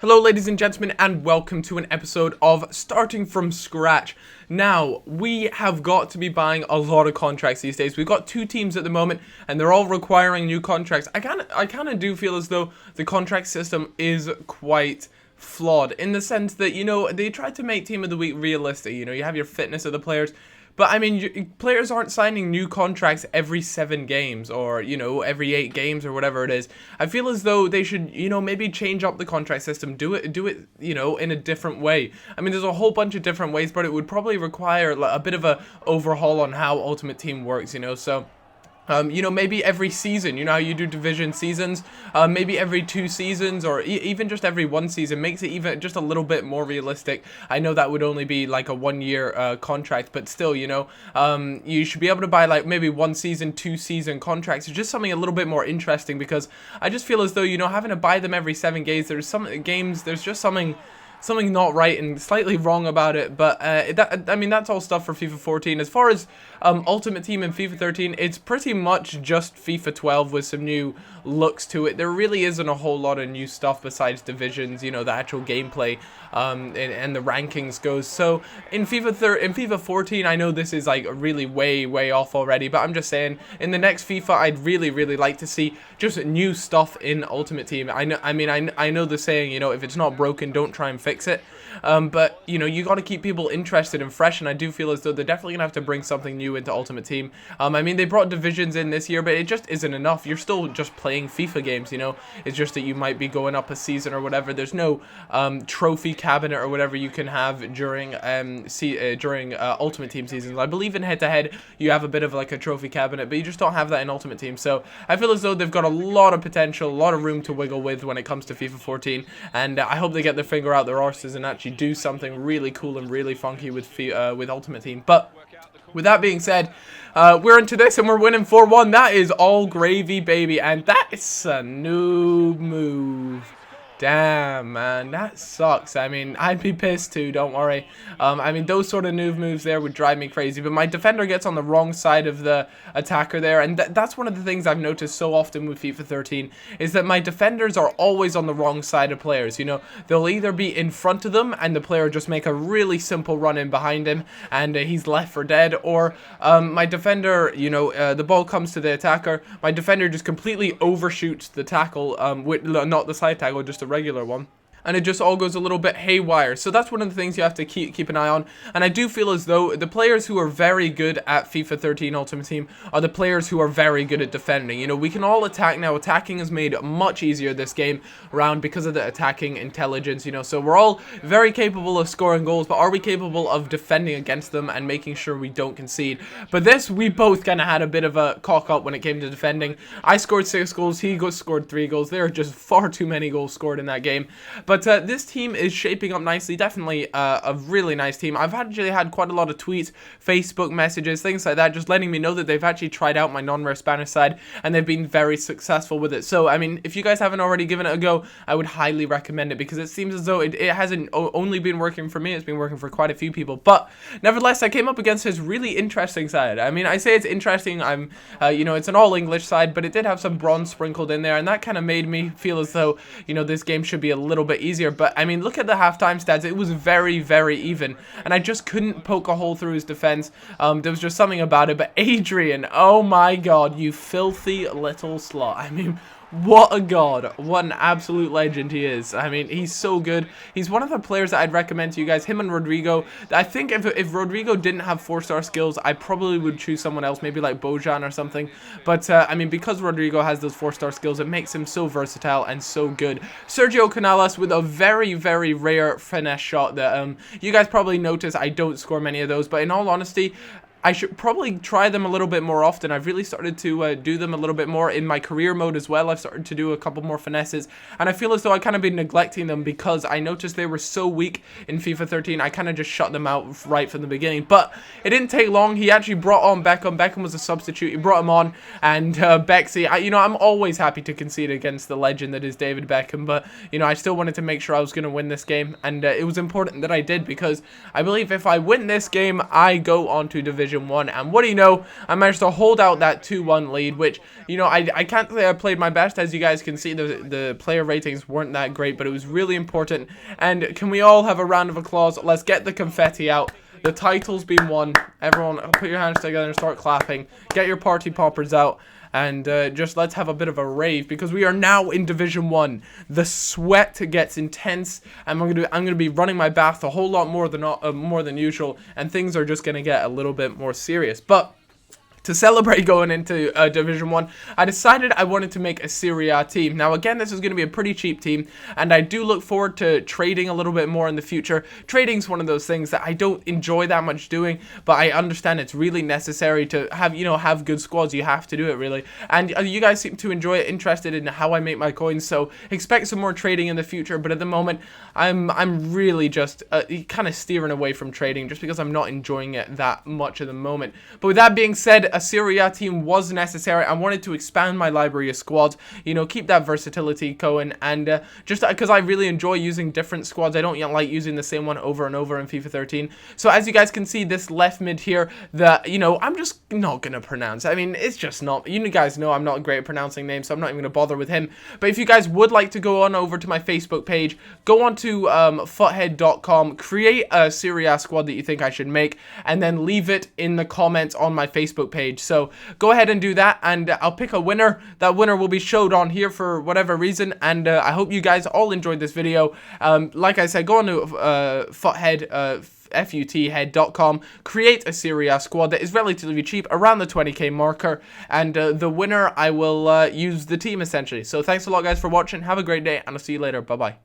Hello ladies and gentlemen, and welcome to an episode of Starting From Scratch. Now, we have got to be buying a lot of contracts these days. We've got two teams at the moment, and they're all requiring new contracts. I kind of do feel as though the contract system is quite flawed, in the sense that, they tried to make Team of the Week realistic. You have your fitness of the players. But, I mean, players aren't signing new contracts every 7 games or, every 8 games or whatever it is. I feel as though they should, maybe change up the contract system, do it, in a different way. I mean, there's a whole bunch of different ways, but it would probably require a bit of a overhaul on how Ultimate Team works, so... maybe every season, how you do division seasons, maybe every 2 seasons or even just every 1 season makes it even just a little bit more realistic. I know that would only be like a 1-year contract, but still, you should be able to buy like maybe 1 season, 2 season contracts. It's just something a little bit more interesting, because I just feel as though, having to buy them every 7 games, there's just something not right and slightly wrong about it. But that's all stuff for FIFA 14. As far as Ultimate Team in FIFA 13, it's pretty much just FIFA 12 with some new looks to it. There really isn't a whole lot of new stuff besides divisions, the actual gameplay and the rankings goes. So in FIFA 14, I know this is like really way off already, but I'm just saying, in the next FIFA, I'd really like to see just new stuff in Ultimate Team. I know the saying, if it's not broken, don't try and fix it. But you got to keep people interested and fresh, and I do feel as though they're definitely gonna have to bring something new into Ultimate Team. They brought divisions in this year, but it just isn't enough. You're still just playing FIFA games, it's just that you might be going up a season or whatever. There's no trophy cabinet or whatever you can have during Ultimate Team seasons. I believe in head-to-head you have a bit of like a trophy cabinet, but you just don't have that in Ultimate Team. So I feel as though they've got a lot of potential, a lot of room to wiggle with when it comes to FIFA 14, and I hope they get their finger out their arses and actually do something really cool and really funky with Ultimate Team. But with that being said, we're into this and we're winning 4-1. That is all gravy, baby, and that is a new move. Damn, man, that sucks. I'd be pissed too, don't worry. Those sort of noob moves there would drive me crazy, but my defender gets on the wrong side of the attacker there, and that's one of the things I've noticed so often with FIFA 13, is that my defenders are always on the wrong side of players. They'll either be in front of them, and the player just make a really simple run in behind him, and he's left for dead, or my defender, the ball comes to the attacker, my defender just completely overshoots the tackle, with not the side tackle, just a regular one, and it just all goes a little bit haywire. So that's one of the things you have to keep an eye on. And I do feel as though the players who are very good at FIFA 13 Ultimate Team are the players who are very good at defending. We can all attack now. Attacking is made much easier this game round because of the attacking intelligence, so we're all very capable of scoring goals, but are we capable of defending against them and making sure we don't concede? But this, we both kind of had a bit of a cock up when it came to defending. I scored 6 goals, he scored 3 goals. There are just far too many goals scored in that game. But this team is shaping up nicely. Definitely a really nice team. I've actually had quite a lot of tweets, Facebook messages, things like that, just letting me know that they've actually tried out my non-rare Spanish side, and they've been very successful with it. So, if you guys haven't already given it a go, I would highly recommend it, because it seems as though it hasn't only been working for me, it's been working for quite a few people. But, nevertheless, I came up against his really interesting side. I say it's interesting, it's an all-English side, but it did have some bronze sprinkled in there, and that kind of made me feel as though, this game should be a little bit easier. But look at the halftime stats. It was very even, and I just couldn't poke a hole through his defense. There was just something about it. But Adrian, oh my god, you filthy little slut. What a god. What an absolute legend he is. He's so good. He's one of the players that I'd recommend to you guys. Him and Rodrigo. I think if Rodrigo didn't have 4-star skills, I probably would choose someone else, maybe like Bojan or something. But, because Rodrigo has those 4-star skills, it makes him so versatile and so good. Sergio Canales with a very rare finesse shot that you guys probably notice I don't score many of those. But in all honesty, I should probably try them a little bit more often. I've really started to do them a little bit more in my career mode as well. I've started to do a couple more finesses, and I feel as though I kind of been neglecting them because I noticed they were so weak in FIFA 13. I kind of just shut them out right from the beginning. But it didn't take long. He actually brought on Beckham. Beckham was a substitute. He brought him on, and Bexy, I'm always happy to concede against the legend that is David Beckham, but I still wanted to make sure I was going to win this game, and it was important that I did, because I believe if I win this game, I go on to Division Division 1. And what do you know, I managed to hold out that 2-1 lead, which, you know, I can't say I played my best. As you guys can see, the player ratings weren't that great, but it was really important. And can we all have a round of applause? Let's get the confetti out. The title's been won. Everyone, put your hands together and start clapping. Get your party poppers out. And just let's have a bit of a rave, because we are now in Division 1. The sweat gets intense, and I'm gonna be running my bath a whole lot more than usual, and things are just gonna get a little bit more serious. But to celebrate going into Division 1, I decided I wanted to make a Serie A team. Now, again, this is going to be a pretty cheap team, and I do look forward to trading a little bit more in the future. Trading's one of those things that I don't enjoy that much doing, but I understand it's really necessary to have, you know, have good squads. You have to do it, really. And you guys seem to enjoy it, interested in how I make my coins, so expect some more trading in the future. But at the moment, I'm really just kind of steering away from trading, just because I'm not enjoying it that much at the moment. But with that being said, a Serie A team was necessary. I wanted to expand my library of squads, you know, keep that versatility going, and just because I really enjoy using different squads. I don't like using the same one over and over in FIFA 13. So as you guys can see, this left mid here, that, you know, I'm just not gonna pronounce. I mean, it's just not, you guys know I'm not great at pronouncing names, so I'm not even gonna bother with him. But if you guys would like to go on over to my Facebook page, go on to futhead.com, create a Serie A squad that you think I should make, and then leave it in the comments on my Facebook page. So go ahead and do that, and I'll pick a winner. That winner will be showed on here for whatever reason, and I hope you guys all enjoyed this video. Like I said, go on to futhead, futhead.com, create a Serie A squad that is relatively cheap, around the 20k marker, and the winner, I will use the team essentially. So thanks a lot, guys, for watching. Have a great day, and I'll see you later. Bye bye.